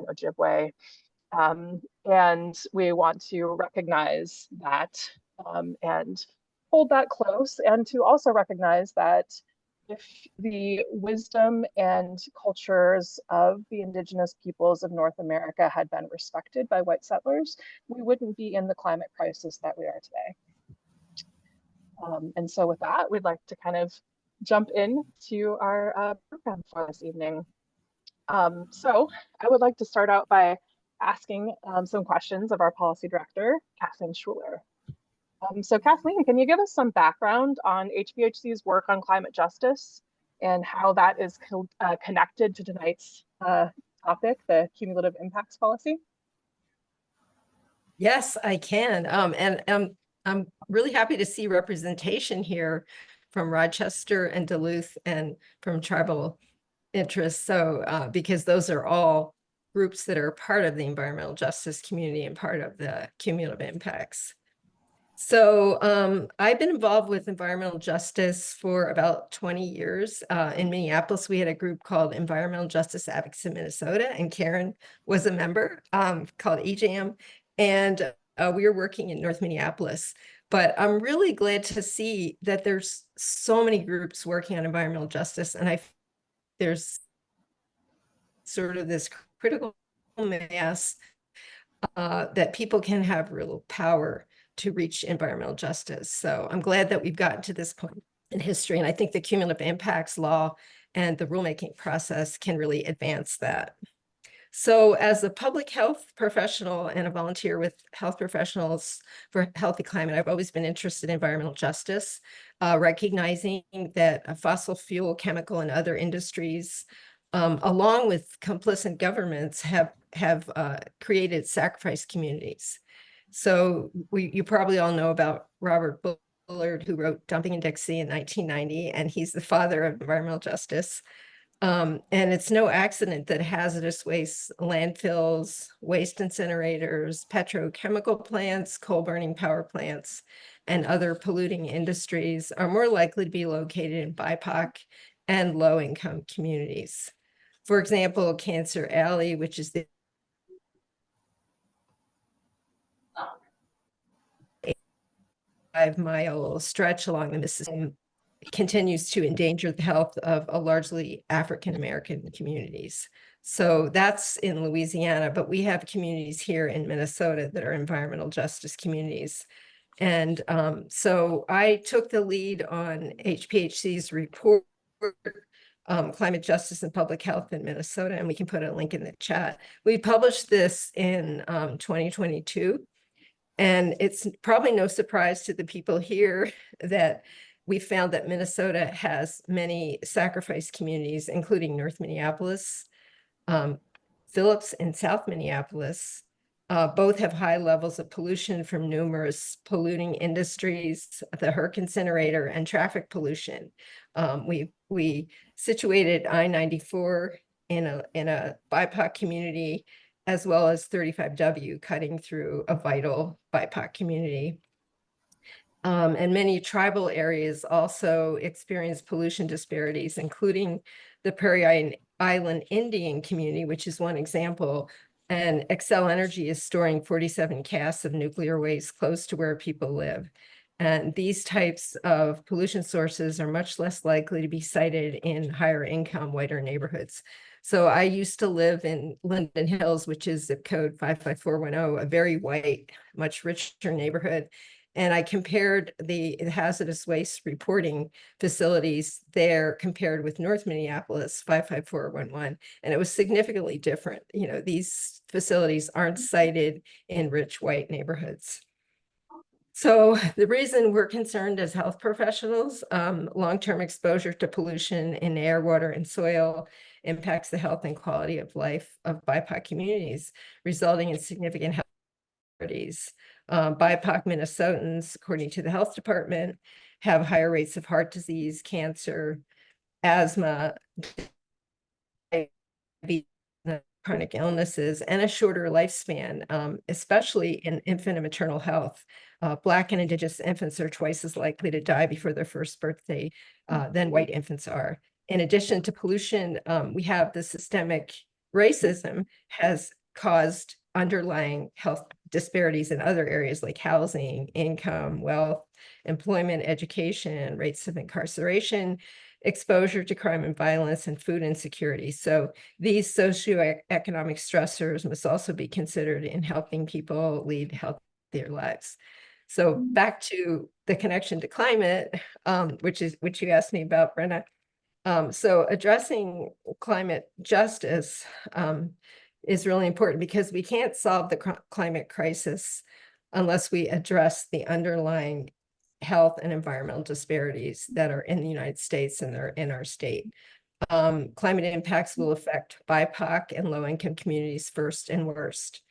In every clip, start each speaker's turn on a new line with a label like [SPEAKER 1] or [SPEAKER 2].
[SPEAKER 1] Ojibwe. And we want to recognize that and hold that close, and to also recognize that if the wisdom and cultures of the indigenous peoples of North America had been respected by white settlers, we wouldn't be in the climate crisis that we are today. And so with that, we'd like to kind of jump into our program for this evening. So I would like to start out by asking some questions of our policy director, Kathleen Schuler. So Kathleen, can you give us some background on HPHC's work on climate justice and how that is connected to tonight's topic, the cumulative impacts policy?
[SPEAKER 2] Yes, I can. And I'm really happy to see representation here from Rochester and Duluth and from tribal interests. So because those are all groups that are part of the environmental justice community and part of the cumulative impacts. So I've been involved with environmental justice for about 20 years. In Minneapolis, we had a group called Environmental Justice Advocates in Minnesota, and Karen was a member called EJAM. And we were working in North Minneapolis. But I'm really glad to see that there's so many groups working on environmental justice. And there's sort of this critical mass that people can have real power to reach environmental justice. So I'm glad that we've gotten to this point in history. And I think the cumulative impacts law and the rulemaking process can really advance that. So as a public health professional and a volunteer with health professionals for Healthy Climate, I've always been interested in environmental justice, recognizing that fossil fuel, chemical, and other industries, along with complicit governments, have created sacrifice communities. So you probably all know about Robert Bullard, who wrote Dumping in Dixie in 1990, and he's the father of environmental justice. And it's no accident that hazardous waste landfills, waste incinerators, petrochemical plants, coal burning power plants, and other polluting industries are more likely to be located in BIPOC and low-income communities. For example, Cancer Alley, which is the 5-mile stretch along the Mississippi, continues to endanger the health of a largely African-American communities. So that's in Louisiana, but we have communities here in Minnesota that are environmental justice communities. And so I took the lead on HPHC's report, Climate Justice and Public Health in Minnesota, and we can put a link in the chat. We published this in 2022. And it's probably no surprise to the people here that we found that Minnesota has many sacrifice communities, including North Minneapolis, Phillips and South Minneapolis. Both have high levels of pollution from numerous polluting industries, the Herc incinerator, and traffic pollution. We situated I-94 in a BIPOC community, as well as 35W cutting through a vital BIPOC community. And many tribal areas also experience pollution disparities, including the Prairie Island Indian community, which is one example. And Xcel Energy is storing 47 casks of nuclear waste close to where people live. And these types of pollution sources are much less likely to be cited in higher income, whiter neighborhoods. So I used to live in Linden Hills, which is zip code 55410, a very white, much richer neighborhood. And I compared the hazardous waste reporting facilities there compared with North Minneapolis 55411, and it was significantly different. You know, these facilities aren't cited in rich white neighborhoods. So the reason we're concerned as health professionals, long-term exposure to pollution in air, water, and soil impacts the health and quality of life of BIPOC communities, resulting in significant health disparities. BIPOC Minnesotans, according to the health department, have higher rates of heart disease, cancer, asthma, chronic illnesses, and a shorter lifespan, especially in infant and maternal health. Black and Indigenous infants are twice as likely to die before their first birthday than white infants are. In addition to pollution, we have the systemic racism has caused underlying health disparities in other areas like housing, income, wealth, employment, education, rates of incarceration, exposure to crime and violence, and food insecurity. So these socioeconomic stressors must also be considered in helping people lead healthier lives. So back to the connection to climate, which you asked me about, Brenna. So addressing climate justice is really important because we can't solve the climate crisis unless we address the underlying health and environmental disparities that are in the United States and they're in our state. Climate impacts will affect BIPOC and low-income communities first and worst.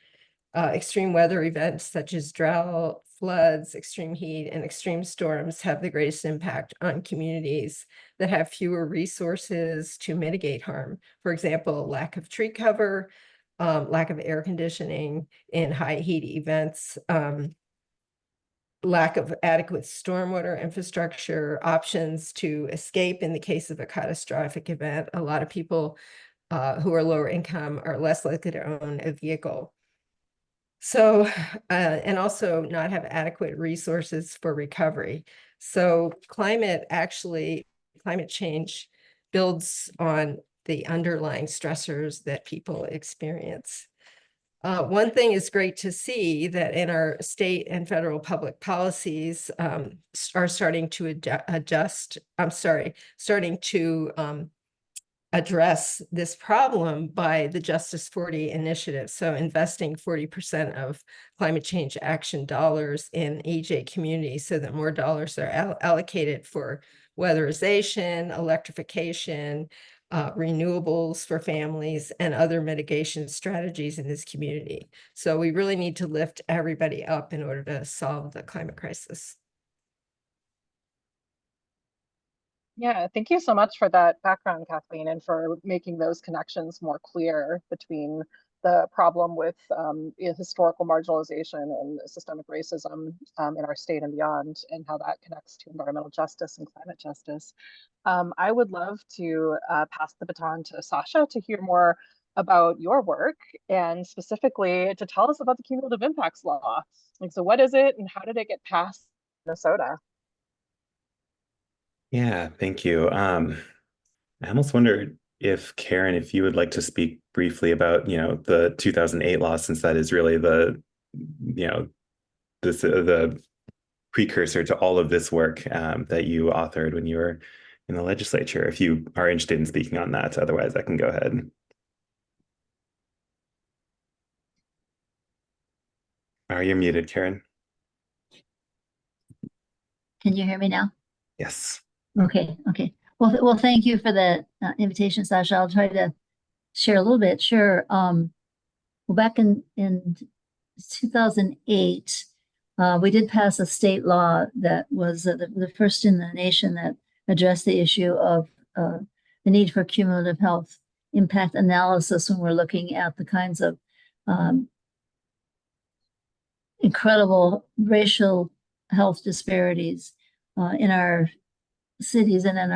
[SPEAKER 2] Extreme weather events such as drought, floods, extreme heat, and extreme storms have the greatest impact on communities that have fewer resources to mitigate harm. For example, lack of tree cover, lack of air conditioning in high heat events, lack of adequate stormwater infrastructure, options to escape in the case of a catastrophic event. A lot of people who are lower income are less likely to own a vehicle. So, and also not have adequate resources for recovery. So climate change builds on the underlying stressors that people experience. One thing is great to see that in our state and federal public policies are starting to address this problem by the Justice 40 initiative. So investing 40% of climate change action dollars in EJ communities so that more dollars are allocated for weatherization, electrification, renewables for families, and other mitigation strategies in this community. So we really need to lift everybody up in order to solve the climate crisis.
[SPEAKER 1] Yeah, thank you so much for that background, Kathleen, and for making those connections more clear between the problem with historical marginalization and systemic racism in our state and beyond, and how that connects to environmental justice and climate justice. I would love to pass the baton to Sasha to hear more about your work and specifically to tell us about the cumulative impacts law. Like, so what is it and how did it get passed in Minnesota?
[SPEAKER 3] Yeah, thank you. I almost wondered if Karen, if you would like to speak briefly about, the 2008 law, since that is really the precursor to all of this work that you authored when you were in the legislature. If you are interested in speaking on that, otherwise I can go ahead. Are you muted, Karen?
[SPEAKER 4] Can you hear me now?
[SPEAKER 3] Yes.
[SPEAKER 4] Okay. Well, thank you for the invitation, Sasha. I'll try to share a little bit. Sure. Well, back in 2008, we did pass a state law that was the first in the nation that addressed the issue of the need for cumulative health impact analysis when we're looking at the kinds of incredible racial health disparities in our cities and in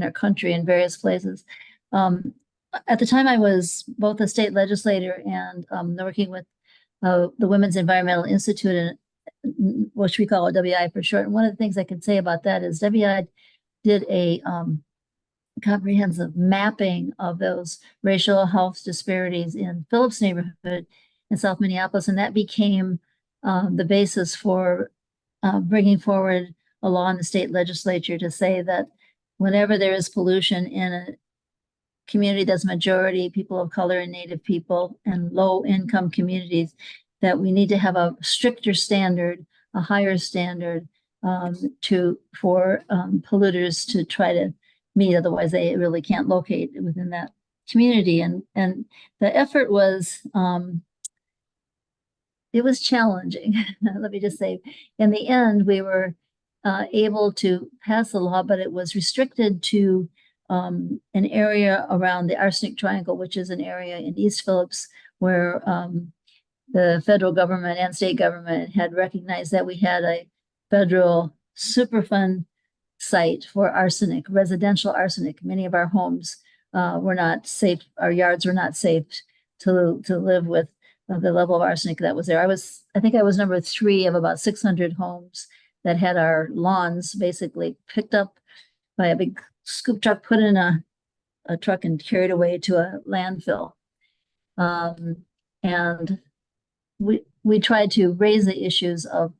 [SPEAKER 4] our country in various places. At the time, I was both a state legislator and working with the Women's Environmental Institute, which we call WI for short. And one of the things I can say about that is WI did a comprehensive mapping of those racial health disparities in Phillips neighborhood in South Minneapolis, and that became the basis for bringing forward a law in the state legislature to say that whenever there is pollution in a community that's majority people of color and Native people and low income communities, that we need to have a stricter standard, a higher standard for polluters to try to meet. Otherwise, they really can't locate within that community. And the effort was it was challenging. Let me just say, in the end, we were able to pass the law, but it was restricted to an area around the arsenic triangle, which is an area in East Phillips where the federal government and state government had recognized that we had a federal Superfund site for arsenic, residential arsenic. Many of our homes were not safe. Our yards were not safe to live with the level of arsenic that was there. I think I was number 3 of about 600 homes that had our lawns basically picked up by a big scoop truck, put in a truck and carried away to a landfill. And we tried to raise the issues of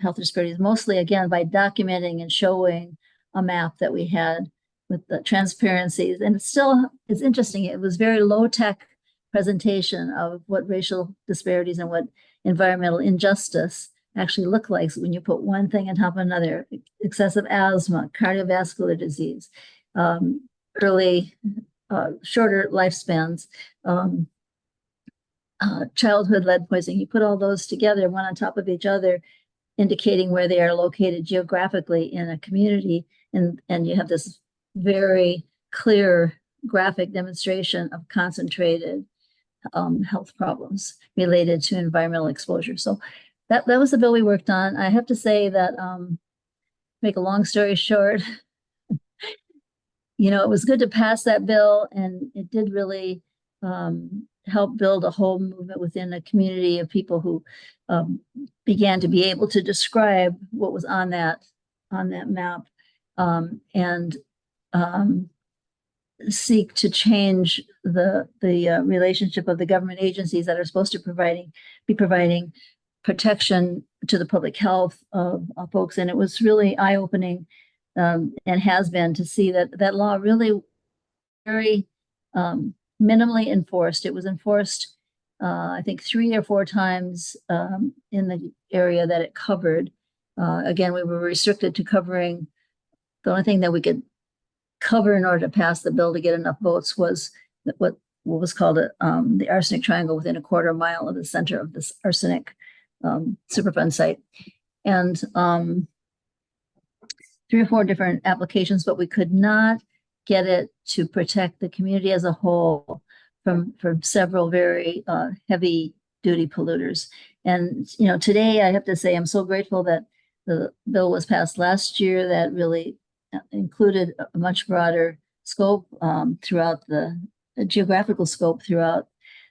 [SPEAKER 4] health disparities, mostly again by documenting and showing a map that we had with the transparencies. And it's interesting. It was very low tech presentation of what racial disparities and what environmental injustice actually look like when you put one thing on top of another: excessive asthma, cardiovascular disease, early, shorter lifespans, childhood lead poisoning. You put all those together, one on top of each other, indicating where they are located geographically in a community, and you have this very clear graphic demonstration of concentrated health problems related to environmental exposure. So that was the bill we worked on. I have to say that, make a long story short, it was good to pass that bill, and it did really help build a whole movement within a community of people who began to be able to describe what was on that map, and seek to change the relationship of the government agencies that are supposed to be providing protection to the public health of folks. And it was really eye-opening, and has been, to see that law really very minimally enforced. It was enforced, I think, 3 or 4 times in the area that it covered. Again, we were restricted to covering, the only thing that we could cover in order to pass the bill to get enough votes was what was called the arsenic triangle within a quarter mile of the center of this arsenic Superfund site. And 3 or 4 different applications, but we could not get it to protect the community as a whole from several very heavy duty polluters. And today I have to say I'm so grateful that the bill was passed last year that really included a much broader scope throughout the geographical scope throughout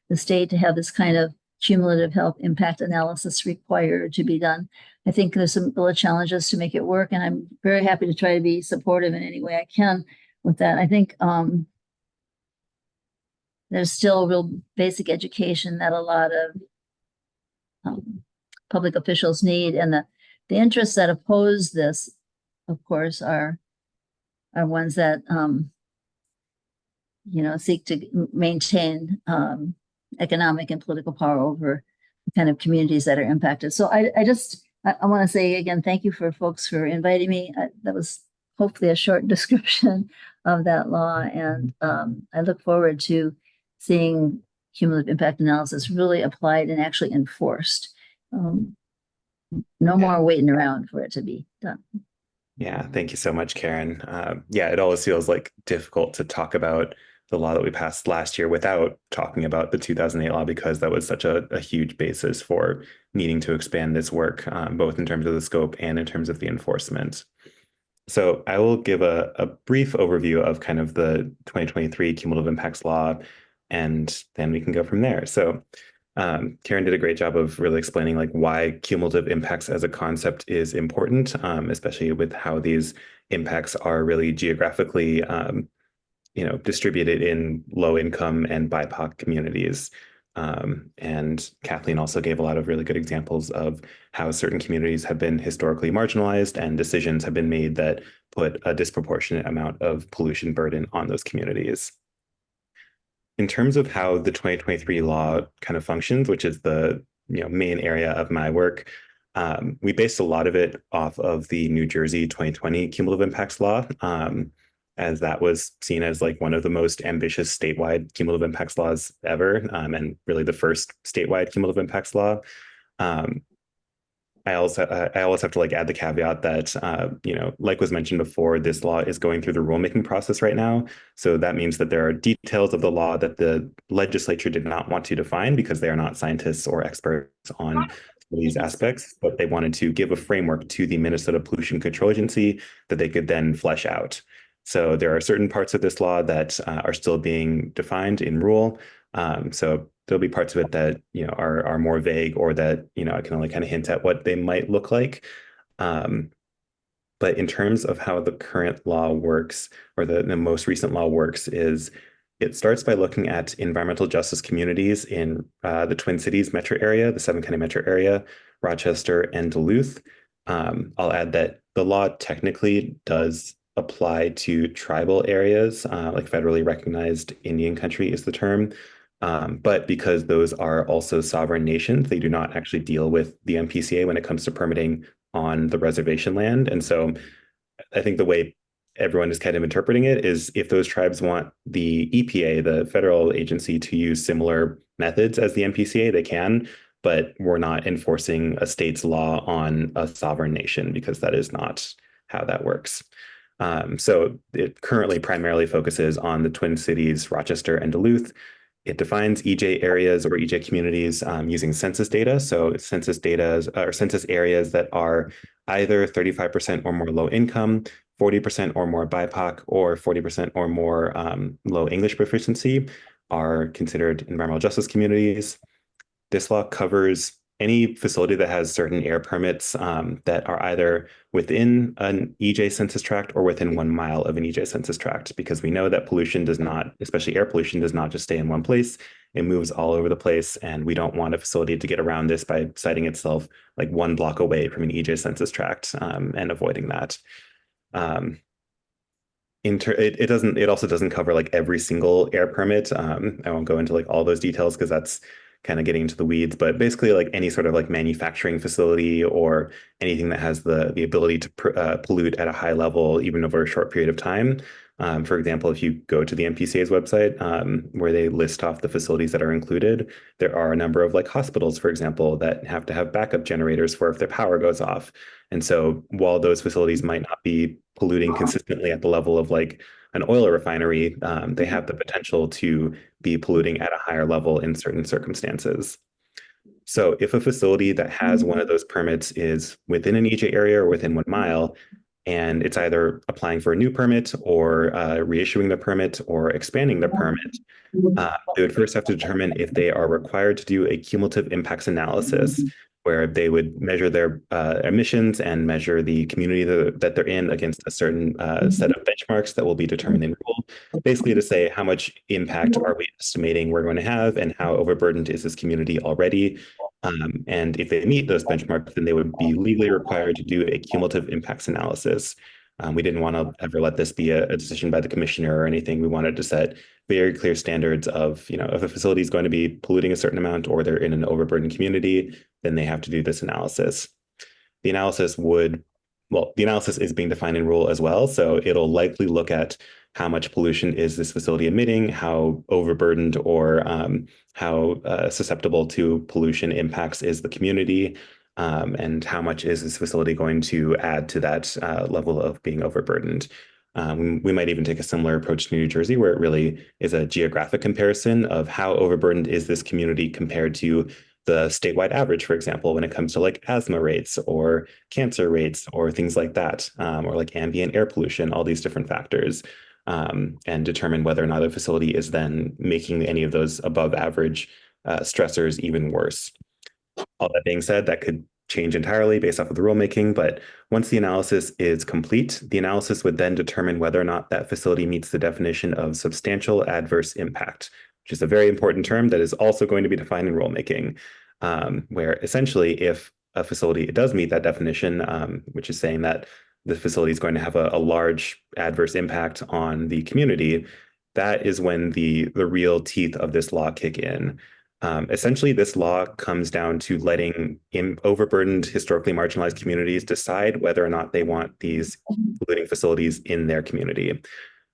[SPEAKER 4] the state, to have this kind of cumulative health impact analysis required to be done. I think there's some real challenges to make it work, and I'm very happy to try to be supportive in any way I can with that. I think there's still real basic education that a lot of public officials need, and the interests that oppose this, of course, are ones that seek to maintain economic and political power over the kind of communities that are impacted. So I want to say again, thank you for folks for inviting me. That was hopefully a short description of that law, and I look forward to seeing cumulative impact analysis really applied and actually enforced. No more waiting around for it to be done.
[SPEAKER 3] Yeah, thank you so much, Karen. It always feels like difficult to talk about the law that we passed last year without talking about the 2008 law, because that was such a huge basis for needing to expand this work, both in terms of the scope and in terms of the enforcement. So I will give a brief overview of kind of the 2023 cumulative impacts law, and then we can go from there. So Karen did a great job of really explaining why cumulative impacts as a concept is important, especially with how these impacts are really geographically distributed in low income and BIPOC communities. And Kathleen also gave a lot of really good examples of how certain communities have been historically marginalized, and decisions have been made that put a disproportionate amount of pollution burden on those communities. In terms of how the 2023 law kind of functions, which is the main area of my work, we based a lot of it off of the New Jersey 2020 cumulative impacts law, as that was seen as one of the most ambitious statewide cumulative impacts laws ever, and really the first statewide cumulative impacts law. I always have to add the caveat that, like was mentioned before, this law is going through the rulemaking process right now. So that means that there are details of the law that the legislature did not want to define because they are not scientists or experts on these aspects, but they wanted to give a framework to the Minnesota Pollution Control Agency that they could then flesh out. So there are certain parts of this law that are still being defined in rule. So there'll be parts of it that are more vague, or that I can only kind of hint at what they might look like. But in terms of how the current law works, or the most recent law works, is it starts by looking at environmental justice communities in the Twin Cities metro area, the 7-county metro area, Rochester, and Duluth. I'll add that the law technically does apply to tribal areas, like federally recognized Indian country is the term. But because those are also sovereign nations, they do not actually deal with the MPCA when it comes to permitting on the reservation land. And so I think the way everyone is kind of interpreting it is, if those tribes want the EPA, the federal agency, to use similar methods as the MPCA, they can, but we're not enforcing a state's law on a sovereign nation, because that is not how that works. So it currently primarily focuses on the Twin Cities, Rochester, and Duluth. It defines EJ areas or EJ communities using census data. So census data or census areas that are either 35% or more low income, 40% or more BIPOC, or 40% or more low English proficiency are considered environmental justice communities. This law covers any facility that has certain air permits that are either within an EJ census tract or within 1 mile of an EJ census tract, because we know that pollution does not, especially air pollution, does not just stay in one place. It moves all over the place, and we don't want a facility to get around this by siting itself like 1 block away from an EJ census tract and avoiding that. It also doesn't cover like every single air permit. I won't go into like all those details, because that's kind of getting into the weeds, but basically like any sort of like manufacturing facility, or anything that has the ability to pollute at a high level, even over a short period of time. For example, if you go to the MPCA's website, where they list off the facilities that are included, there are a number of like hospitals, for example, that have to have backup generators for if their power goes off. And so while those facilities might not be polluting consistently at the level of like an oil refinery, they have the potential to be polluting at a higher level in certain circumstances. So if a facility that has one of those permits is within an EJ area or within 1 mile, and it's either applying for a new permit, or reissuing the permit, or expanding the permit, they would first have to determine if they are required to do a cumulative impacts analysis, where they would measure their emissions and measure the community that they're in against a certain set of benchmarks that will be determined in rule, basically to say how much impact are we estimating we're going to have, and how overburdened is this community already. And if they meet those benchmarks, then they would be legally required to do a cumulative impacts analysis. We didn't want to ever let this be a decision by the commissioner or anything. We wanted to set very clear standards of, if a facility is going to be polluting a certain amount, or they're in an overburdened community, then they have to do this analysis. The analysis is being defined in rule as well. So it'll likely look at how much pollution is this facility emitting, how overburdened or how susceptible to pollution impacts is the community, and how much is this facility going to add to that level of being overburdened. We might even take a similar approach to New Jersey, where it really is a geographic comparison of how overburdened is this community compared to the statewide average, for example, when it comes to like asthma rates or cancer rates or things like that, or like ambient air pollution, all these different factors, and determine whether or not a facility is then making any of those above average stressors even worse. All that being said, that could change entirely based off of the rulemaking, but once the analysis is complete, the analysis would then determine whether or not that facility meets the definition of substantial adverse impact, which is a very important term that is also going to be defined in rulemaking, where essentially if a facility does meet that definition, which is saying that the facility is going to have a large adverse impact on the community, that is when the real teeth of this law kick in. Essentially, this law comes down to letting overburdened, historically marginalized communities decide whether or not they want these polluting facilities in their community.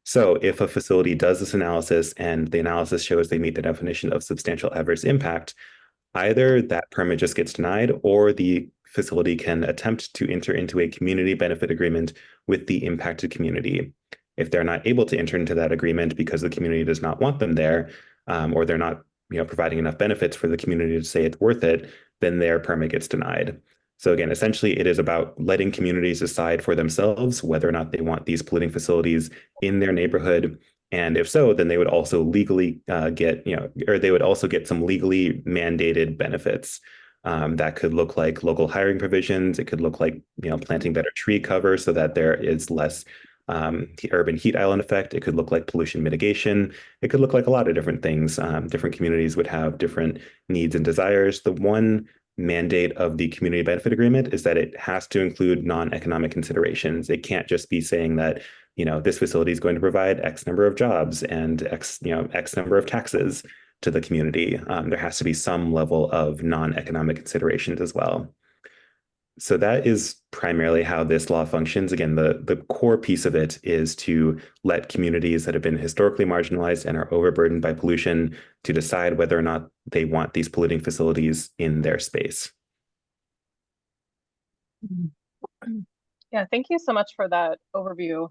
[SPEAKER 3] So if a facility does this analysis and the analysis shows they meet the definition of substantial adverse impact, either that permit just gets denied, or the facility can attempt to enter into a community benefit agreement with the impacted community. If they're not able to enter into that agreement because the community does not want them there, or they're not providing enough benefits for the community to say it's worth it, then their permit gets denied. So again, essentially, it is about letting communities decide for themselves whether or not they want these polluting facilities in their neighborhood. And if so, then they would also legally get, or they would also get some legally mandated benefits. That could look like local hiring provisions. It could look like, planting better tree cover so that there is less the urban heat island effect. It could look like pollution mitigation. It could look like a lot of different things. Different communities would have different needs and desires. The one mandate of the community benefit agreement is that it has to include non-economic considerations. It can't just be saying that, this facility is going to provide X number of jobs and X number of taxes to the community. There has to be some level of non-economic considerations as well. So that is primarily how this law functions. Again, the core piece of it is to let communities that have been historically marginalized and are overburdened by pollution to decide whether or not they want these polluting facilities in their space.
[SPEAKER 1] Yeah, thank you so much for that overview.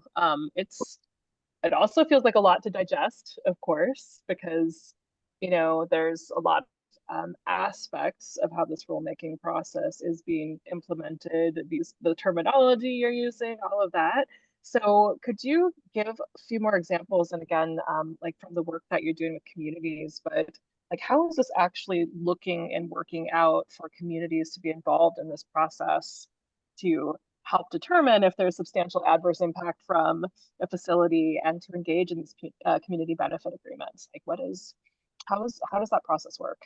[SPEAKER 1] It also feels like a lot to digest, of course, because there's a lot of aspects of how this rulemaking process is being implemented, the terminology you're using, all of that. So could you give a few more examples? And again, like from the work that you're doing with communities, but like how is this actually looking and working out for communities to be involved in this process to help determine if there's substantial adverse impact from a facility and to engage in these community benefit agreements? Like how does that process work?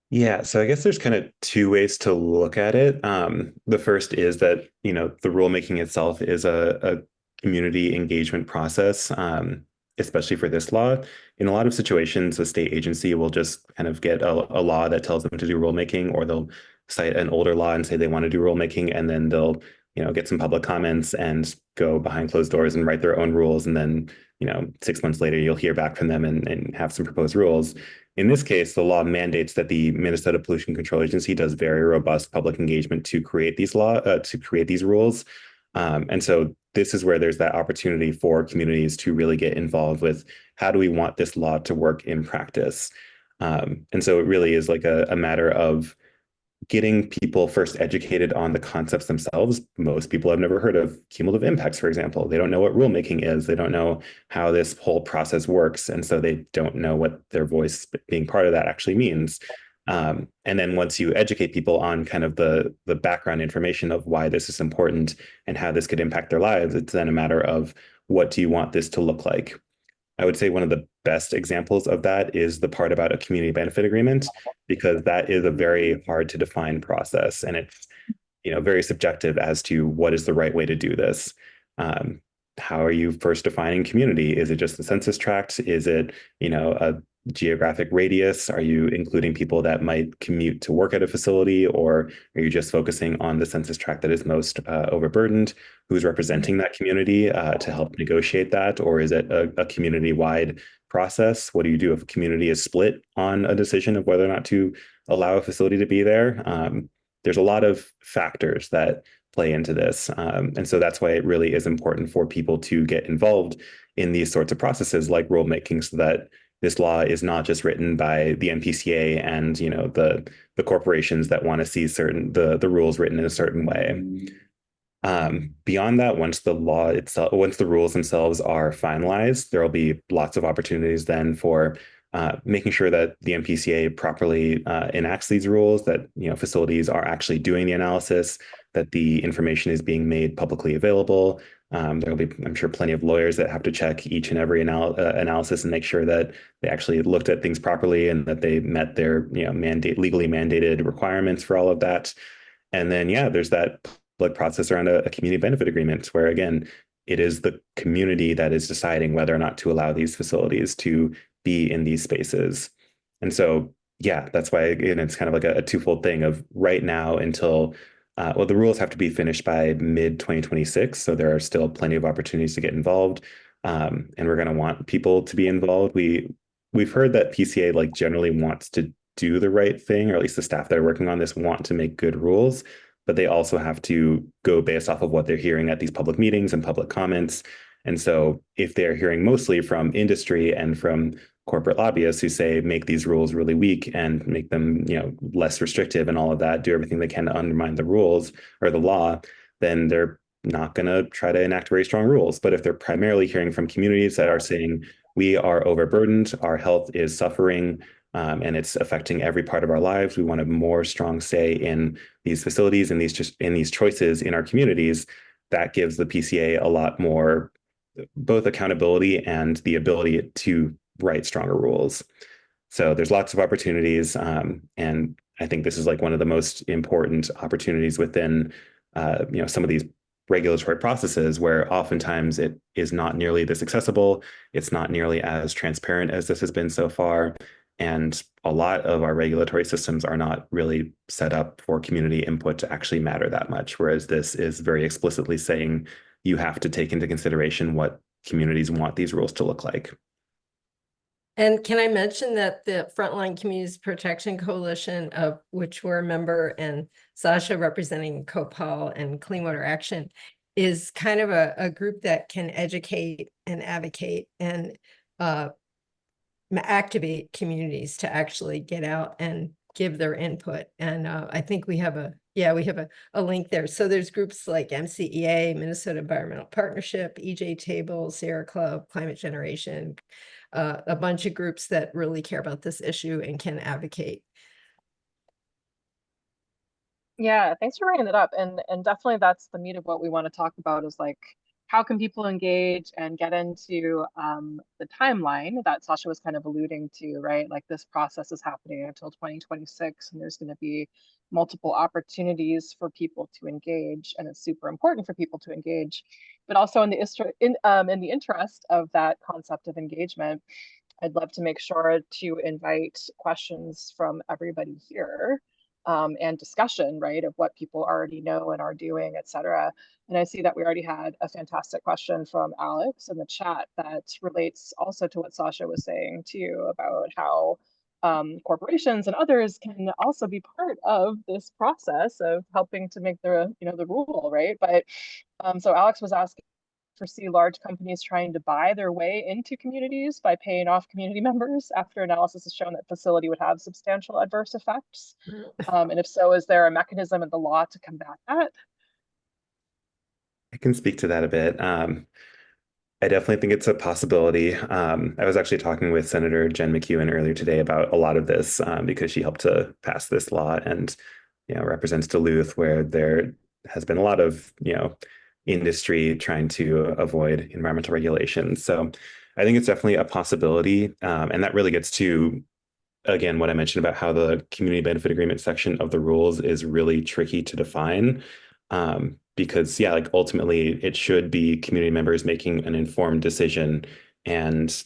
[SPEAKER 3] Yeah, so I guess there's kind of two ways to look at it. The first is that, the rulemaking itself is a community engagement process, especially for this law. In a lot of situations, a state agency will just kind of get a law that tells them to do rulemaking, or they'll cite an older law and say they want to do rulemaking, and then they'll, get some public comments and go behind closed doors and write their own rules. And then, 6 months later, you'll hear back from them and have some proposed rules. In this case, the law mandates that the Minnesota Pollution Control Agency does very robust public engagement to create these rules. And so this is where there's that opportunity for communities to really get involved with how do we want this law to work in practice. And so it really is like a matter of getting people first educated on the concepts themselves. Most people have never heard of cumulative impacts, for example. They don't know what rulemaking is. They don't know how this whole process works. And so they don't know what their voice being part of that actually means. And then once you educate people on kind of the background information of why this is important and how this could impact their lives, it's then a matter of what do you want this to look like? I would say one of the best examples of that is the part about a community benefit agreement, because that is a very hard to define process. And it's, very subjective as to what is the right way to do this. How are you first defining community? Is it just the census tract? Is it, a geographic radius? Are you including people that might commute to work at a facility, or are you just focusing on the census tract that is most overburdened? Who's representing that community to help negotiate that? Or is it a community-wide process? What do you do if a community is split on a decision of whether or not to allow a facility to be there? There's a lot of factors that play into this. And so that's why it really is important for people to get involved in these sorts of processes like rulemaking, so that this law is not just written by the MPCA and the corporations that want to see the rules written in a certain way. Beyond that, once the rules themselves are finalized, there will be lots of opportunities then for making sure that the MPCA properly enacts these rules, that facilities are actually doing the analysis, that the information is being made publicly available. There will be, I'm sure, plenty of lawyers that have to check each and every analysis and make sure that they actually looked at things properly and that they met their legally mandated requirements for all of that. And then, there's that public process around a community benefit agreement, where again, it is the community that is deciding whether or not to allow these facilities to be in these spaces. And so, that's why, again, it's kind of like a twofold thing of right now until the rules have to be finished by mid-2026. So there are still plenty of opportunities to get involved. And we're going to want people to be involved. We've heard that PCA generally wants to do the right thing, or at least the staff that are working on this want to make good rules, but they also have to go based off of what they're hearing at these public meetings and public comments. And so if they're hearing mostly from industry and from corporate lobbyists who say make these rules really weak and make them, less restrictive and all of that, do everything they can to undermine the rules or the law, then they're not going to try to enact very strong rules. But if they're primarily hearing from communities that are saying we are overburdened, our health is suffering, and it's affecting every part of our lives, we want a more strong say in these facilities and these choices in our communities, that gives the PCA a lot more both accountability and the ability to write stronger rules. So there's lots of opportunities, and I think this is like one of the most important opportunities within some of these regulatory processes, where oftentimes it is not nearly this accessible, it's not nearly as transparent as this has been so far, and a lot of our regulatory systems are not really set up for community input to actually matter that much, whereas this is very explicitly saying you have to take into consideration what communities want these rules to look like.
[SPEAKER 2] And can I mention that the Frontline Communities Protection Coalition, of which we're a member, and Sasha representing COPAL and Clean Water Action, is kind of a group that can educate and advocate and activate communities to actually get out and give their input. And I think we have a link there. So there's groups like MCEA, Minnesota Environmental Partnership, EJ Table, Sierra Club, Climate Generation, a bunch of groups that really care about this issue and can advocate.
[SPEAKER 1] Yeah, thanks for bringing that up. And definitely that's the meat of what we want to talk about, is like, how can people engage and get into the timeline that Sasha was kind of alluding to, right? Like, this process is happening until 2026, and there's going to be multiple opportunities for people to engage, and it's super important for people to engage. But also in the interest of that concept of engagement, I'd love to make sure to invite questions from everybody here, and discussion, right, of what people already know and are doing, et cetera. And I see that we already had a fantastic question from Alex in the chat that relates also to what Sasha was saying too, about how corporations and others can also be part of this process of helping to make the rule, right? But so Alex was asking, foresee large companies trying to buy their way into communities by paying off community members after analysis has shown that facility would have substantial adverse effects? And if so, is there a mechanism in the law to combat that?
[SPEAKER 3] I can speak to that a bit. I definitely think it's a possibility. I was actually talking with Senator Jen McEwen earlier today about a lot of this, because she helped to pass this law and represents Duluth, where there has been a lot of industry trying to avoid environmental regulations. So I think it's definitely a possibility, and that really gets to, again, what I mentioned about how the community benefit agreement section of the rules is really tricky to define. Because like ultimately it should be community members making an informed decision. And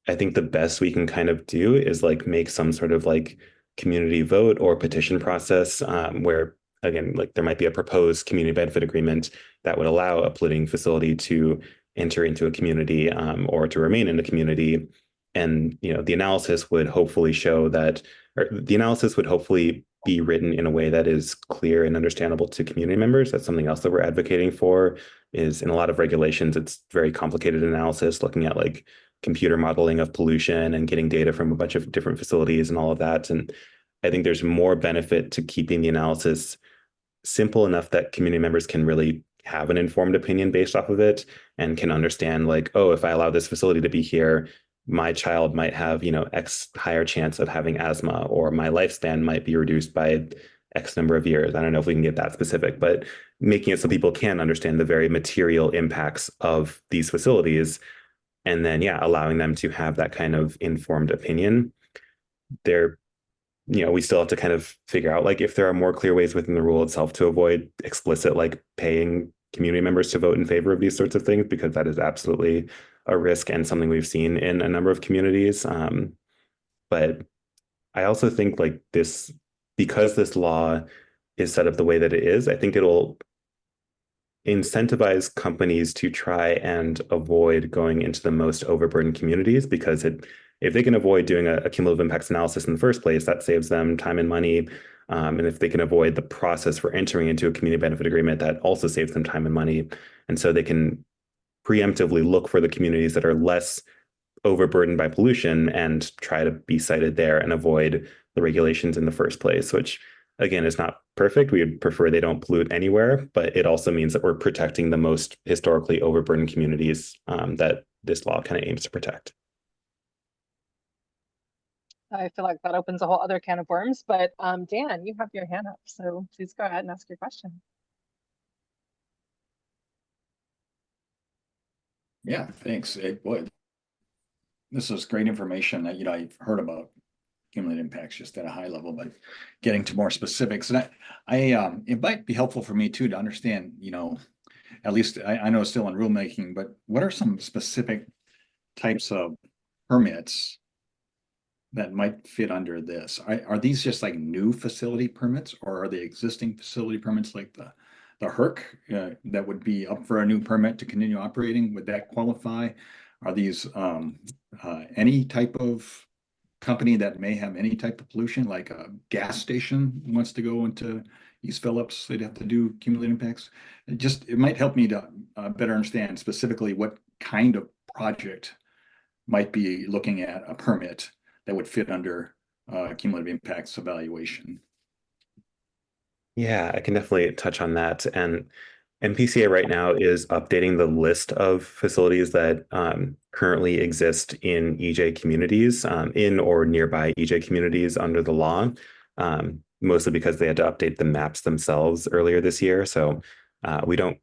[SPEAKER 3] I think the best we can kind of do is like make some sort of like community vote or petition process, where again, like there might be a proposed community benefit agreement that would allow a polluting facility to enter into a community, or to remain in a community. And the analysis would hopefully show that, or the analysis would hopefully be written in a way that is clear and understandable to community members. That's something else that we're advocating for, is in a lot of regulations, it's very complicated analysis, looking at like computer modeling of pollution and getting data from a bunch of different facilities and all of that. And I think there's more benefit to keeping the analysis simple enough that community members can really have an informed opinion based off of it, and can understand like, oh, if I allow this facility to be here, my child might have, X higher chance of having asthma, or my lifespan might be reduced by X number of years. I don't know if we can get that specific, but making it so people can understand the very material impacts of these facilities, and then, allowing them to have that kind of informed opinion. We still have to kind of figure out like if there are more clear ways within the rule itself to avoid explicit like paying community members to vote in favor of these sorts of things, because that is absolutely a risk and something we've seen in a number of communities. But I also think like this, because this law is set up the way that it is, I think it'll incentivize companies to try and avoid going into the most overburdened communities, because if they can avoid doing a cumulative impacts analysis in the first place, that saves them time and money. And if they can avoid the process for entering into a community benefit agreement, that also saves them time and money. And so they can preemptively look for the communities that are less overburdened by pollution and try to be sited there and avoid the regulations in the first place, which again is not perfect. We would prefer they don't pollute anywhere, but it also means that we're protecting the most historically overburdened communities that this law kind of aims to protect.
[SPEAKER 1] I feel like that opens a whole other can of worms, but Dan, you have your hand up, so please go ahead and ask your question.
[SPEAKER 5] Yeah, thanks. Boy, this is great information that, I've heard about cumulative impacts just at a high level, but getting to more specifics. And it might be helpful for me too to understand, at least I know it's still in rulemaking, but what are some specific types of permits that might fit under this? Are these just like new facility permits, or are they existing facility permits like the HERC that would be up for a new permit to continue operating? Would that qualify? Are these any type of company that may have any type of pollution, like a gas station wants to go into East Phillips, they'd have to do cumulative impacts? It might help me to better understand specifically what kind of project might be looking at a permit that would fit under cumulative impacts evaluation.
[SPEAKER 3] Yeah, I can definitely touch on that. And MPCA right now is updating the list of facilities that currently exist in EJ communities, in or nearby EJ communities under the law, mostly because they had to update the maps themselves earlier this year. So we don't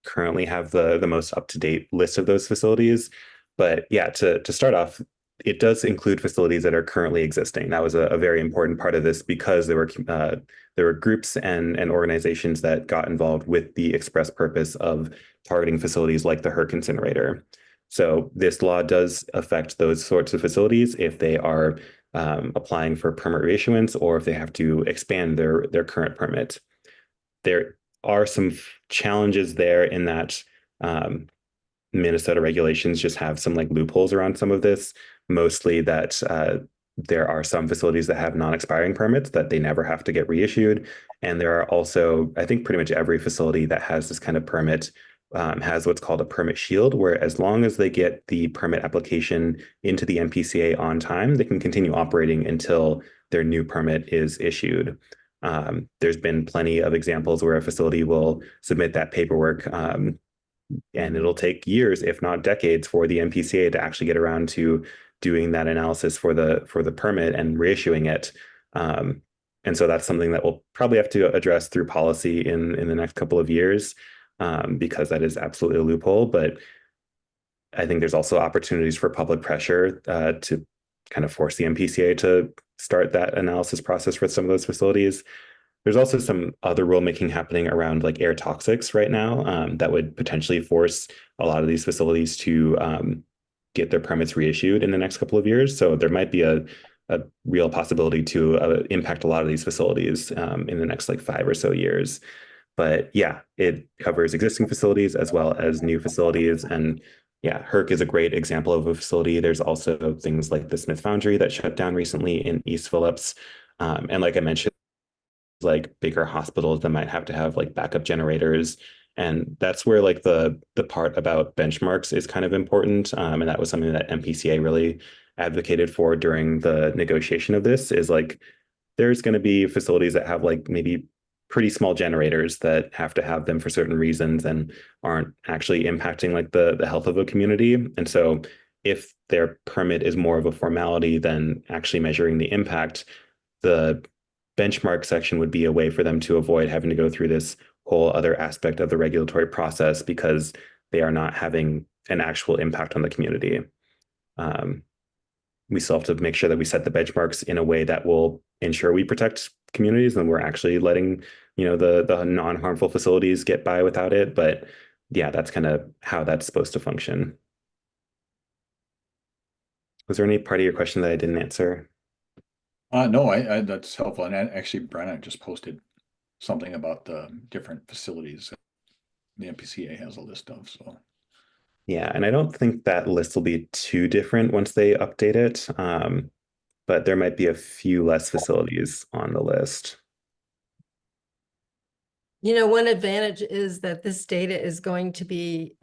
[SPEAKER 3] currently have the most up-to-date list of those facilities. But yeah, to start off, it does include facilities that are currently existing. That was a very important part of this because there were groups and organizations that got involved with the express purpose of targeting facilities like the HERC incinerator. So this law does affect those sorts of facilities if they are applying for permit reissuance or if they have to expand their current permit. There are some challenges there in that Minnesota regulations just have some like loopholes around some of this, mostly that there are some facilities that have non-expiring permits that they never have to get reissued. And there are also, I think pretty much every facility that has this kind of permit has what's called a permit shield, where as long as they get the permit application into the MPCA on time, they can continue operating until their new permit is issued. There's been plenty of examples where a facility will submit that paperwork and it'll take years, if not decades, for the MPCA to actually get around to doing that analysis for the permit and reissuing it. And so that's something that we'll probably have to address through policy in the next couple of years, because that is absolutely a loophole. But I think there's also opportunities for public pressure to kind of force the MPCA to start that analysis process for some of those facilities. There's also some other rulemaking happening around like air toxics right now that would potentially force a lot of these facilities to get their permits reissued in the next couple of years. So there might be a real possibility to impact a lot of these facilities in the next like 5 or so years. But yeah, it covers existing facilities as well as new facilities. And yeah, HERC is a great example of a facility. There's also things like the Smith Foundry that shut down recently in East Phillips. And like I mentioned, like bigger hospitals that might have to have like backup generators. And that's where like the part about benchmarks is kind of important. And that was something that MPCA really advocated for during the negotiation of this, is like there's going to be facilities that have like maybe pretty small generators that have to have them for certain reasons and aren't actually impacting like the health of a community. And so if their permit is more of a formality than actually measuring the impact, the benchmark section would be a way for them to avoid having to go through this whole other aspect of the regulatory process because they are not having an actual impact on the community. We still have to make sure that we set the benchmarks in a way that will ensure we protect communities and we're actually letting, the non-harmful facilities get by without it. But yeah, that's kind of how that's supposed to function. Was there any part of your question that I didn't answer?
[SPEAKER 5] No, I that's helpful. And actually, Brenna just posted something about the different facilities the MPCA has a list of. So
[SPEAKER 3] yeah, and I don't think that list will be too different once they update it. But there might be a few less facilities on the list.
[SPEAKER 2] You know, one advantage is that this data is going to be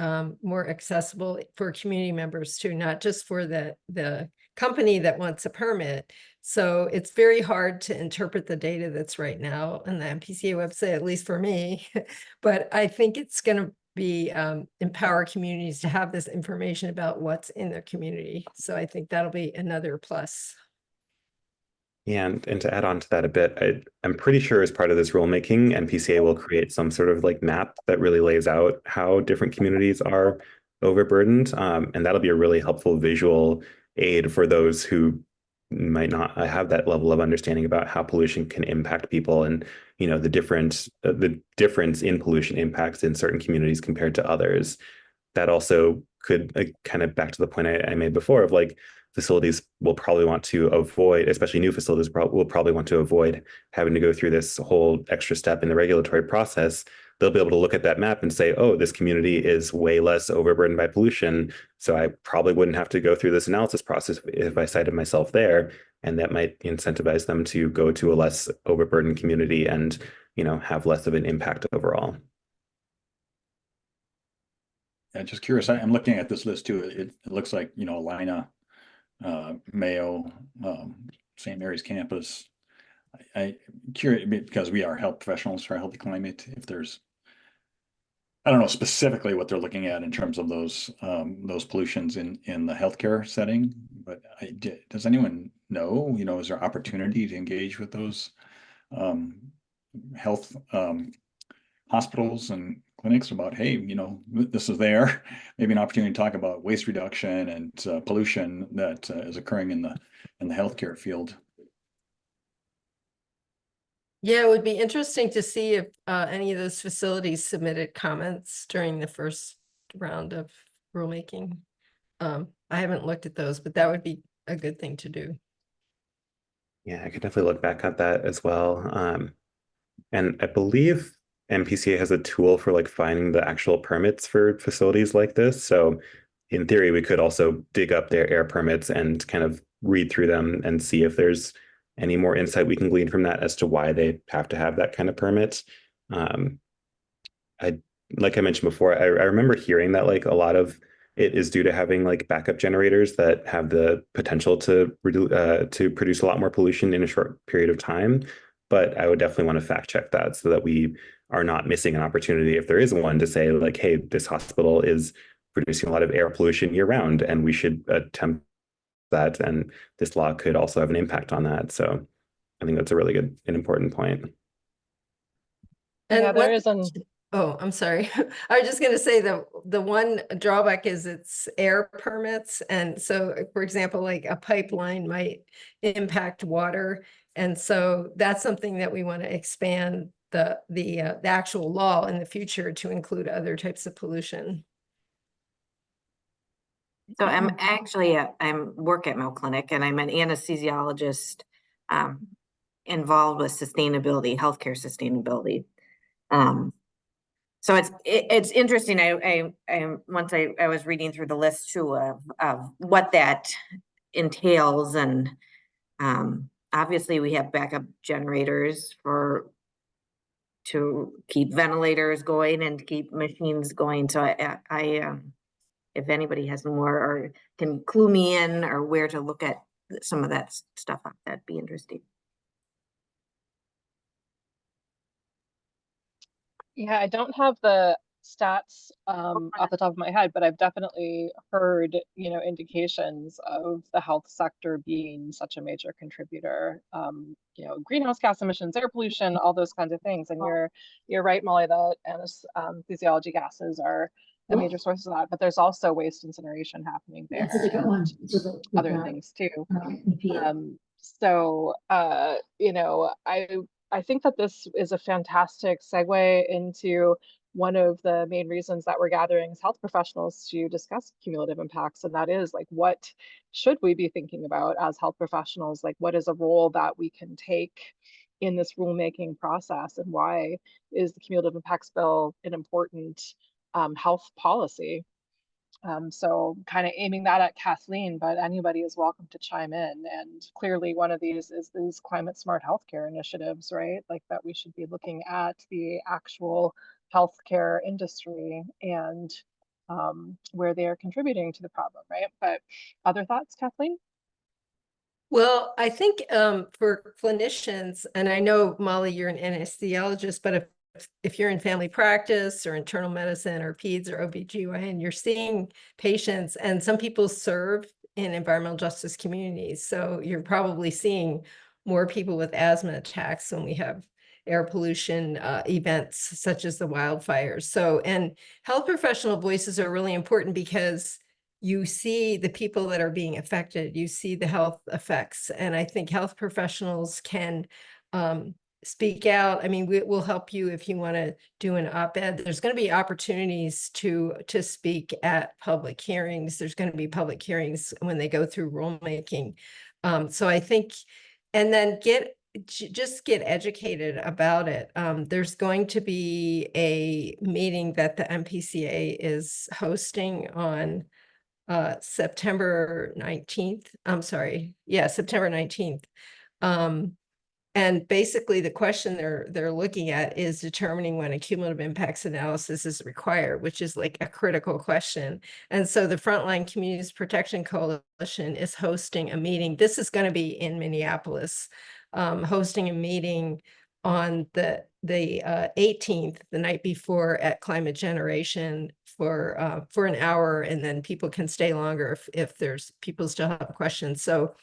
[SPEAKER 2] more accessible for community members too, not just for the company that wants a permit. So it's very hard to interpret the data that's right now on the MPCA website, at least for me. But I think it's going to be empower communities to have this information about what's in their community. So I think that'll be another plus.
[SPEAKER 3] Yeah, and to add on to that a bit, I'm pretty sure as part of this rulemaking, NPCA will create some sort of like map that really lays out how different communities are overburdened. And that'll be a really helpful visual aid for those who might not have that level of understanding about how pollution can impact people and, you know, the difference in pollution impacts in certain communities compared to others. That also could kind of back to the point I made before of like, facilities will probably want to avoid, especially new facilities will probably want to avoid having to go through this whole extra step in the regulatory process. They'll be able to look at that map and say, oh, this community is way less overburdened by pollution. So I probably wouldn't have to go through this analysis process if I cited myself there. And that might incentivize them to go to a less overburdened community and, you know, have less of an impact overall.
[SPEAKER 5] Yeah, just curious. I'm looking at this list too. It looks like, you know, Alina, Mayo, St. Mary's campus. I'm curious because we are health professionals for a healthy climate. If there's, I don't know specifically what they're looking at in terms of those pollutions in the healthcare setting, but does anyone know? You know, is there opportunity to engage with those health hospitals and clinics about, hey, you know, this is there, maybe an opportunity to talk about waste reduction and pollution that is occurring in the healthcare field.
[SPEAKER 2] Yeah, it would be interesting to see if any of those facilities submitted comments during the first round of rulemaking. I haven't looked at those, but that would be a good thing to do.
[SPEAKER 3] Yeah, I could definitely look back at that as well. And I believe MPCA has a tool for like finding the actual permits for facilities like this. So in theory, we could also dig up their air permits and kind of read through them and see if there's any more insight we can glean from that as to why they have to have that kind of permit. I like I mentioned before, I remember hearing that like a lot of it is due to having like backup generators that have the potential to produce a lot more pollution in a short period of time. But I would definitely want to fact check that so that we are not missing an opportunity if there is one to say like, hey, this hospital is producing a lot of air pollution year round, and we should attempt that. And this law could also have an impact on that. So I think that's a really good and important point.
[SPEAKER 2] And
[SPEAKER 1] yeah, there is an.
[SPEAKER 2] Oh, I'm sorry. I was just going to say the one drawback is it's air permits. And so, for example, like a pipeline might impact water. And so that's something that we want to expand the actual law in the future to include other types of pollution.
[SPEAKER 6] So I'm actually, I'm work at Mayo Clinic and I'm an anesthesiologist involved with sustainability, healthcare sustainability. So it's interesting. I once I was reading through the list too of what that entails, and obviously we have backup generators to keep ventilators going and to keep machines going. So I if anybody has more or can clue me in or where to look at some of that stuff, that'd be interesting.
[SPEAKER 1] Yeah, I don't have the stats off the top of my head, but I've definitely heard, you know, indications of the health sector being such a major contributor. You know, greenhouse gas emissions, air pollution, all those kinds of things. And you're right, Molly, that anesthesiology gases are a major source of that. But there's also waste incineration happening there.
[SPEAKER 4] That's a different one.
[SPEAKER 1] Other things too. So you know, I think that this is a fantastic segue into one of the main reasons that we're gathering as health professionals to discuss cumulative impacts. And that is like, what should we be thinking about as health professionals? Like, what is a role that we can take in this rulemaking process? And why is the cumulative impacts bill an important health policy? So kind of aiming that at Kathleen, but anybody is welcome to chime in. And clearly one of these is these climate smart healthcare initiatives, right? Like that we should be looking at the actual healthcare industry and where they are contributing to the problem, right? But other thoughts, Kathleen?
[SPEAKER 2] Well, I think for clinicians, and I know, Molly, you're an anesthesiologist, but if you're in family practice or internal medicine or peds or OBGYN, you're seeing patients, and some people serve in environmental justice communities. So you're probably seeing more people with asthma attacks when we have air pollution events such as the wildfires. So, and health professional voices are really important because you see the people that are being affected, you see the health effects. And I think health professionals can speak out. I mean, we'll help you if you want to do an op-ed. There's going to be opportunities to speak at public hearings. There's going to be public hearings when they go through rulemaking. So I think, and then just get educated about it. There's going to be a meeting that the MPCA is hosting on September 19th. I'm sorry. Yeah, September 19th. And basically the question they're looking at is determining when a cumulative impacts analysis is required, which is like a critical question. And so the Frontline Communities Protection Coalition is hosting a meeting. This is going to be in Minneapolis, hosting a meeting on the 18th, the night before, at Climate Generation for an hour, and then people can stay longer if there's people still have questions. So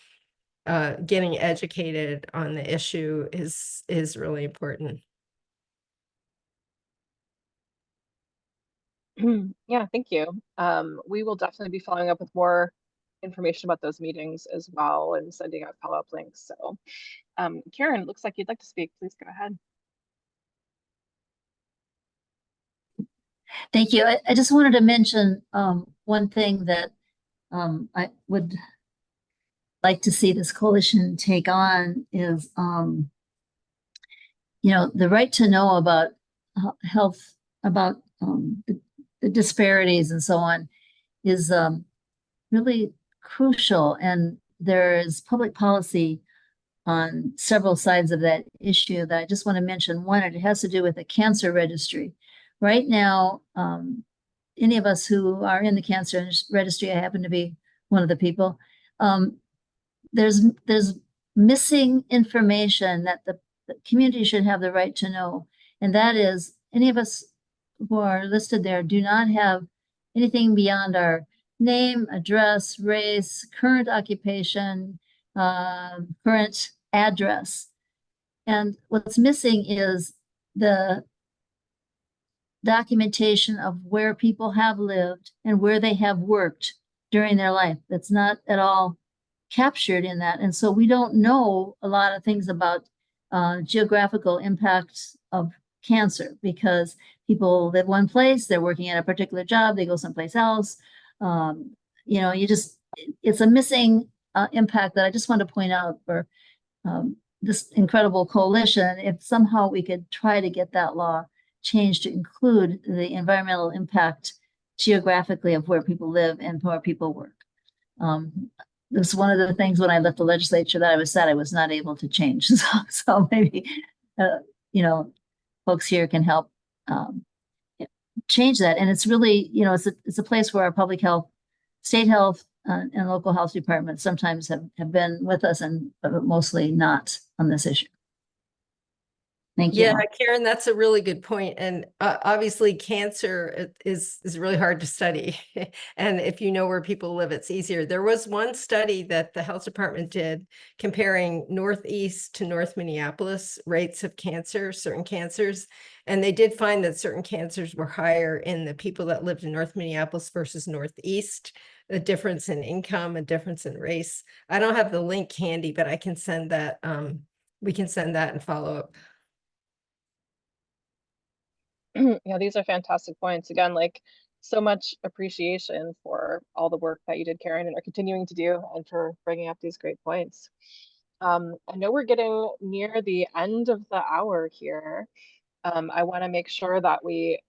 [SPEAKER 2] getting educated on the issue is really important.
[SPEAKER 1] Yeah, thank you. We will definitely be following up with more information about those meetings as well and sending out follow-up links. So Karen, it looks like you'd like to speak. Please go ahead.
[SPEAKER 4] Thank you. I just wanted to mention one thing that I would like to see this coalition take on is, the right to know about health, about the disparities and so on is really crucial. And there is public policy on several sides of that issue that I just want to mention. One, it has to do with the cancer registry. Right now, any of us who are in the cancer registry, I happen to be one of the people, there's missing information that the community should have the right to know. And that is, any of us who are listed there do not have anything beyond our name, address, race, current occupation, current address. And what's missing is the documentation of where people have lived and where they have worked during their life. That's not at all captured in that. And so we don't know a lot of things about geographical impacts of cancer, because people live one place, they're working at a particular job, they go someplace else. It's a missing impact that I just want to point out for this incredible coalition. If somehow we could try to get that law changed to include the environmental impact geographically of where people live and where people work. This is one of the things when I left the legislature that I was sad I was not able to change. So maybe, folks here can help change that. And it's really, it's a place where our public health, state health, and local health departments sometimes have been with us, but mostly not on this issue. Thank you.
[SPEAKER 2] Yeah, Karen, that's a really good point. And obviously cancer is really hard to study. And if you know where people live, it's easier. There was one study that the health department did comparing Northeast to North Minneapolis rates of cancer, certain cancers. And they did find that certain cancers were higher in the people that lived in North Minneapolis versus Northeast, a difference in income, a difference in race. I don't have the link handy, but I can send that. We can send that and follow up.
[SPEAKER 1] Yeah, these are fantastic points. Again, like so much appreciation for all the work that you did, Karen, and are continuing to do, and for bringing up these great points. I know we're getting near the end of the hour here. I want to make sure that we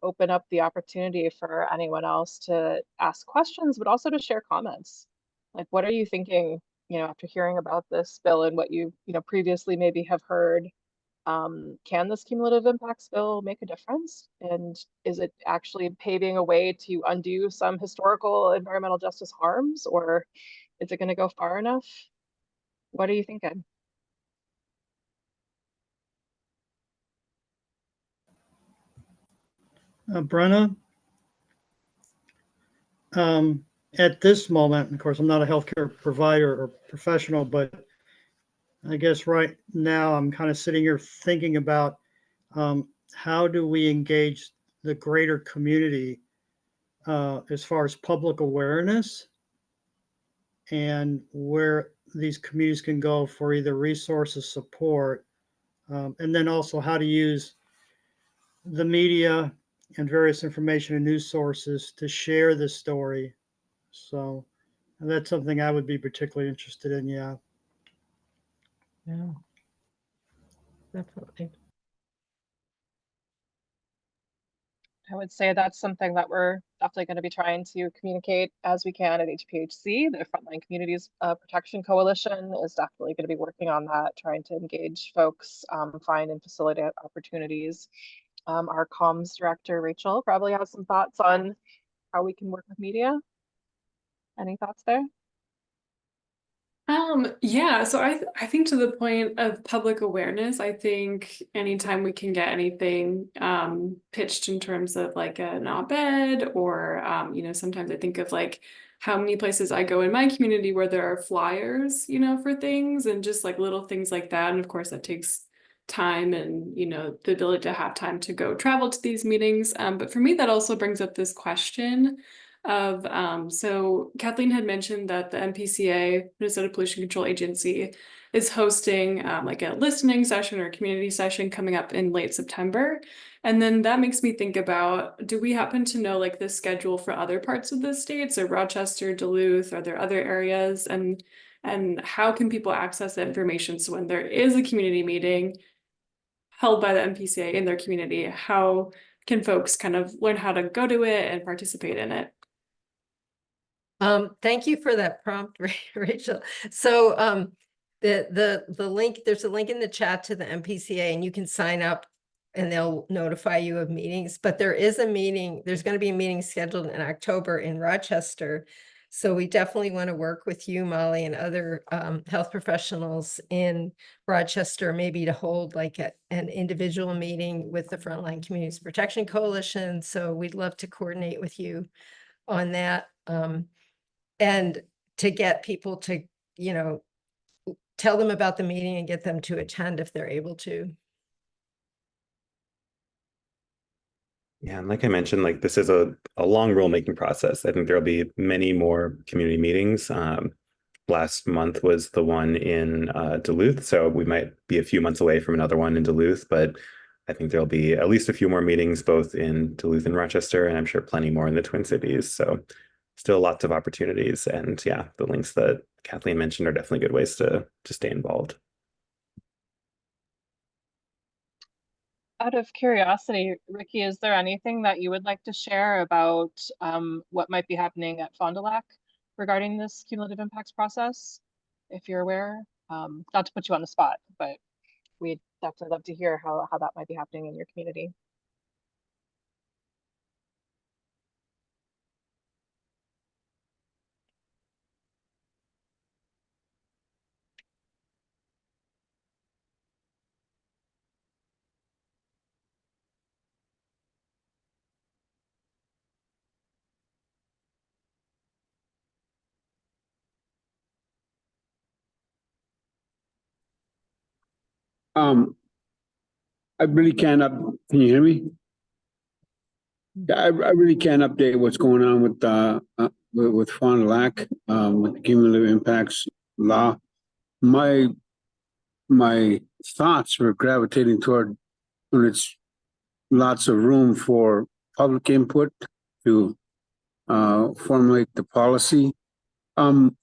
[SPEAKER 1] open up the opportunity for anyone else to ask questions, but also to share comments. Like, what are you thinking, after hearing about this bill and what you, previously maybe have heard? Can this cumulative impacts bill make a difference? And is it actually paving a way to undo some historical environmental justice harms, or is it going to go far enough? What are you thinking?
[SPEAKER 7] Brenna, at this moment, of course, I'm not a healthcare provider or professional, but I guess right now I'm kind of sitting here thinking about how do we engage the greater community as far as public awareness and where these communities can go for either resources, support, and then also how to use the media and various information and news sources to share this story. So that's something I would be particularly interested in. Yeah.
[SPEAKER 2] Yeah, definitely.
[SPEAKER 1] I would say that's something that we're definitely going to be trying to communicate as we can at HPHC. The Frontline Communities Protection Coalition is definitely going to be working on that, trying to engage folks, find and facilitate opportunities. Our comms director, Rachel, probably has some thoughts on how we can work with media. Any thoughts there?
[SPEAKER 8] Yeah, so I think to the point of public awareness, I think anytime we can get anything pitched in terms of like an op-ed or sometimes I think of like how many places I go in my community where there are flyers, for things and just like little things like that. And of course that takes time and the ability to have time to go travel to these meetings. But for me, that also brings up this question of so Kathleen had mentioned that the MPCA, Minnesota Pollution Control Agency, is hosting like a listening session or a community session coming up in late September. And then that makes me think about, do we happen to know like the schedule for other parts of the state? So Rochester, Duluth, are there other areas? And how can people access that information? So when there is a community meeting held by the MPCA in their community, how can folks kind of learn how to go to it and participate in it?
[SPEAKER 2] Thank you for that prompt, Rachel. So the link, there's a link in the chat to the MPCA and you can sign up and they'll notify you of meetings. But there is a meeting, there's going to be a meeting scheduled in October in Rochester. So we definitely want to work with you, Molly, and other health professionals in Rochester, maybe to hold like an individual meeting with the Frontline Communities Protection Coalition. So we'd love to coordinate with you on that. And to get people to, tell them about the meeting and get them to attend if they're able to.
[SPEAKER 3] Yeah, and like I mentioned, like this is a long rulemaking process. I think there'll be many more community meetings. Last month was the one in Duluth, so we might be a few months away from another one in Duluth, but I think there'll be at least a few more meetings both in Duluth and Rochester, and I'm sure plenty more in the Twin Cities. So still lots of opportunities. And yeah, the links that Kathleen mentioned are definitely good ways to stay involved.
[SPEAKER 1] Out of curiosity, Ricky, is there anything that you would like to share about what might be happening at Fond du Lac regarding this cumulative impacts process, if you're aware? Not to put you on the spot, but we'd definitely love to hear how that might be happening in your community.
[SPEAKER 9] I really can't can you hear me? Yeah, I really can't update what's going on with Fond du Lac, with the cumulative impacts law. My thoughts were gravitating toward when it's lots of room for public input to formulate the policy. You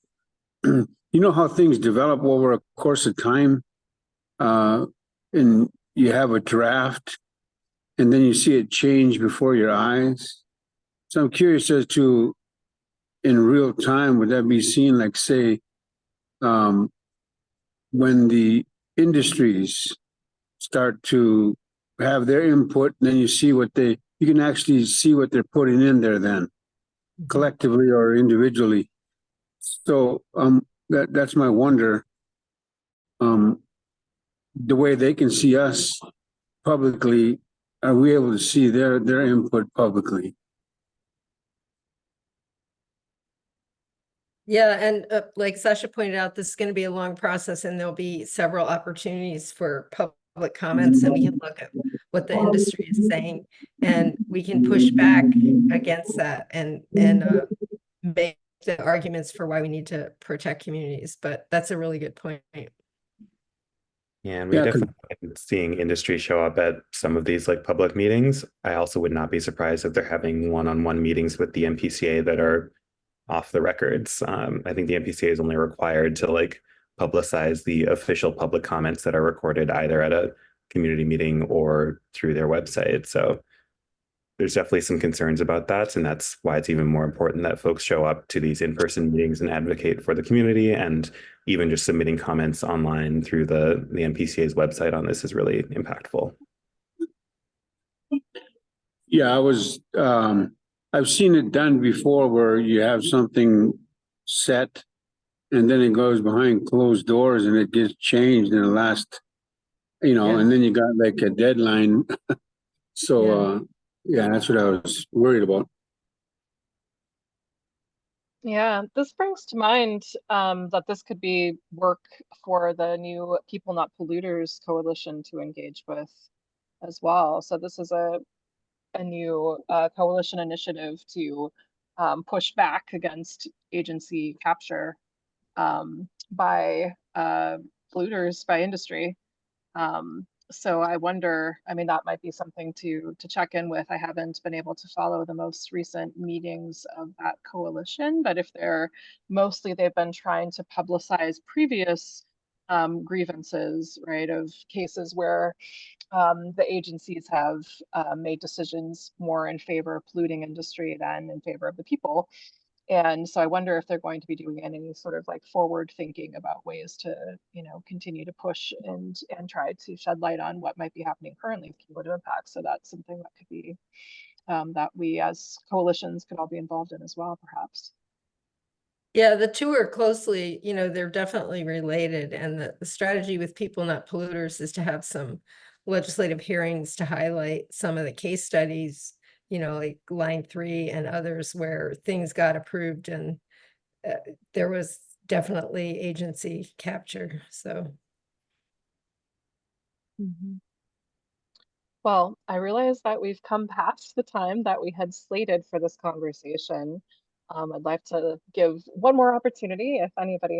[SPEAKER 9] know how things develop over a course of time, and you have a draft, and then you see it change before your eyes. So I'm curious as to, in real time, would that be seen like, say, when the industries start to have their input, and then you see you can actually see what they're putting in there then, collectively or individually. So that's my wonder. The way they can see us publicly, are we able to see their input publicly?
[SPEAKER 2] Yeah, and like Sasha pointed out, this is going to be a long process, and there'll be several opportunities for public comments, and we can look at what the industry is saying, and we can push back against that and make the arguments for why we need to protect communities. But that's a really good point.
[SPEAKER 3] Yeah, and we definitely been seeing industry show up at some of these like public meetings. I also would not be surprised if they're having one-on-one meetings with the MPCA that are off the records. I think the MPCA is only required to like publicize the official public comments that are recorded either at a community meeting or through their website. So there's definitely some concerns about that. And that's why it's even more important that folks show up to these in-person meetings and advocate for the community. And even just submitting comments online through the MPCA's website on this is really impactful.
[SPEAKER 9] Yeah, I've seen it done before where you have something set and then it goes behind closed doors and it gets changed in the last, and then you got like a deadline. So, yeah, that's what I was worried about.
[SPEAKER 1] Yeah, this brings to mind that this could be work for the new People Not Polluters coalition to engage with as well. So this is a new coalition initiative to push back against agency capture by polluters, by industry. So I wonder, I mean, that might be something to check in with. I haven't been able to follow the most recent meetings of that coalition, but if they've been trying to publicize previous grievances, right, of cases where the agencies have made decisions more in favor of polluting industry than in favor of the people. And so I wonder if they're going to be doing any sort of like forward thinking about ways to, continue to push and try to shed light on what might be happening currently with cumulative impacts. So that's something that could be that we as coalitions could all be involved in as well, perhaps.
[SPEAKER 2] Yeah, the two are closely, they're definitely related. And the strategy with People Not Polluters is to have some legislative hearings to highlight some of the case studies, like Line 3 and others where things got approved and there was definitely agency capture. So.
[SPEAKER 1] Well, I realize that we've come past the time that we had slated for this conversation. I'd like to give one more opportunity if anybody